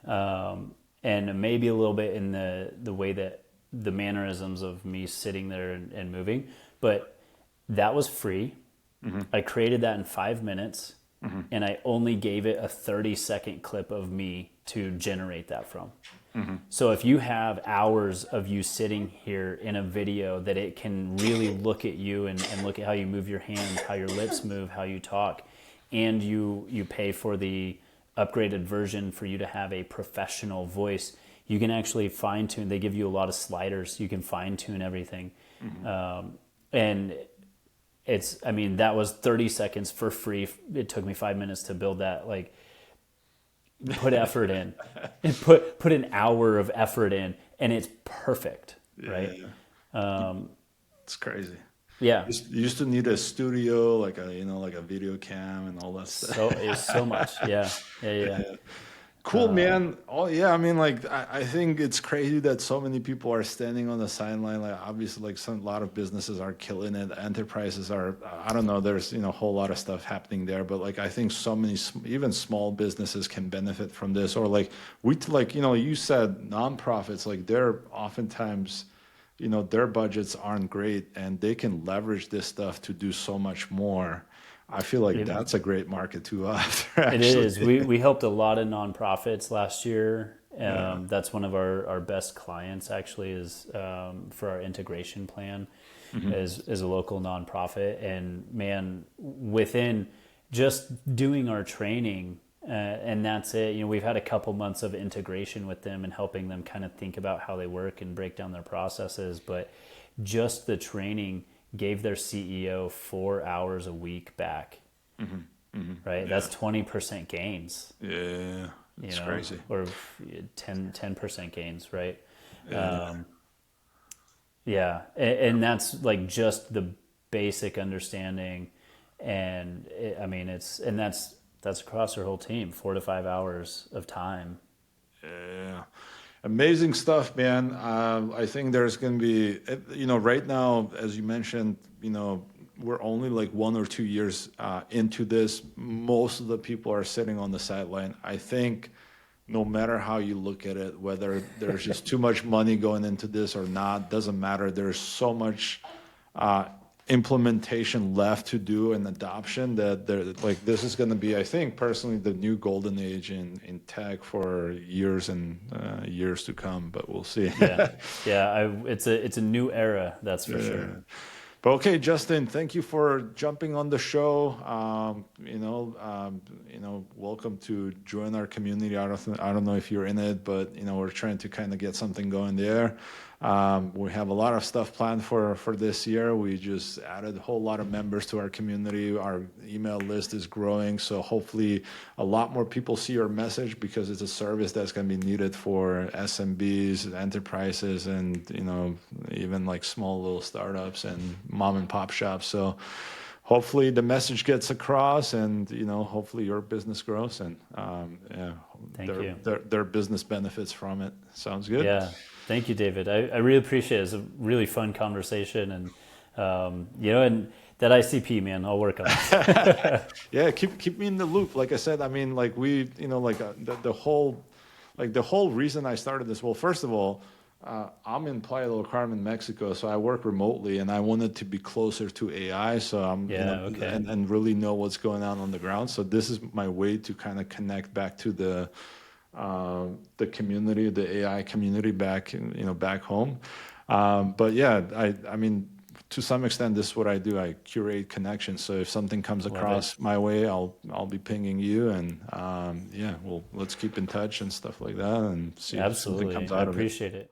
and maybe a little bit in the way that the mannerisms of me sitting there and moving. But that was free. I created that in 5 minutes, and I only gave it a 30-second clip of me to generate that from. So if you have hours of you sitting here in a video that it can really look at you and look at how you move your hands, how your lips move, how you talk, and you pay for the upgraded version for you to have a professional voice. You can actually fine tune. They give you a lot of sliders. You can fine tune everything. And I mean, that was 30 seconds for free. It took me 5 minutes to build that. Like, put effort in, and put an hour of effort in, and it's perfect, right? It's crazy. Yeah. You used to need a studio, like a video cam and all that stuff. So it's so much. Yeah. Yeah. Cool, man. Oh yeah, I mean, like I think it's crazy that so many people are standing on the sideline. Like obviously, like a lot of businesses are killing it. Enterprises are, I don't know. There's a whole lot of stuff happening there, but like I think so many even small businesses can benefit from this. Or like you said nonprofits, like they're oftentimes, their budgets aren't great, and they can leverage this stuff to do so much more. I feel like It, that's a great market to go after, it is. actually. We helped a lot of nonprofits last year. Yeah. That's one of our best clients actually is for our integration plan is a local nonprofit. And man, within just doing our training, and that's it. We've had a couple months of integration with them and helping them kind of think about how they work and break down their processes. But just the training gave their CEO 4 hours a week back. Right? Yeah. That's 20% gains. Yeah, it's crazy. Or 10% gains, right? Yeah. Yeah. And that's like just the basic understanding. And I mean, that's across our whole team, 4 to 5 hours of time. Yeah. Amazing stuff, man. I think there's going to be, right now, as you mentioned, we're only like 1 or 2 years into this. Most of the people are sitting on the sideline. I think no matter how you look at it, whether there's just too much money going into this or not, doesn't matter. There's so much implementation left to do and adoption that like this is going to be, I think personally, the new golden age in tech for years and years to come, but we'll see. Yeah. It's a new era, that's for sure. But okay, Justin, thank you for jumping on the show. Welcome to join our community. I don't know if you're in it, but we're trying to kind of get something going there. We have a lot of stuff planned for this year. We just added a whole lot of members to our community. Our email list is growing, so hopefully a lot more people see your message because it's a service that's going to be needed for SMBs, enterprises, and even like small little startups and mom and pop shops. So hopefully the message gets across, and hopefully your business grows, and Thank you. their business benefits from it. Sounds good. Yeah. Thank you, David. I really appreciate it. It's a really fun conversation, and and that ICP, man, I'll work on it. Yeah, keep me in the loop. Like I said, I mean, like the whole reason I started this. Well, first of all, I'm in Playa del Carmen, Mexico, so I work remotely, and I wanted to be closer to AI, so Okay. and really know what's going on the ground. So this is my way to kind of connect back to the community, the AI community back back home. But yeah, I mean, to some extent, this is what I do. I curate connections. So if something comes across my way, I'll be pinging you, and let's keep in touch and stuff like that, and see if something Absolutely. comes I out of it. appreciate it.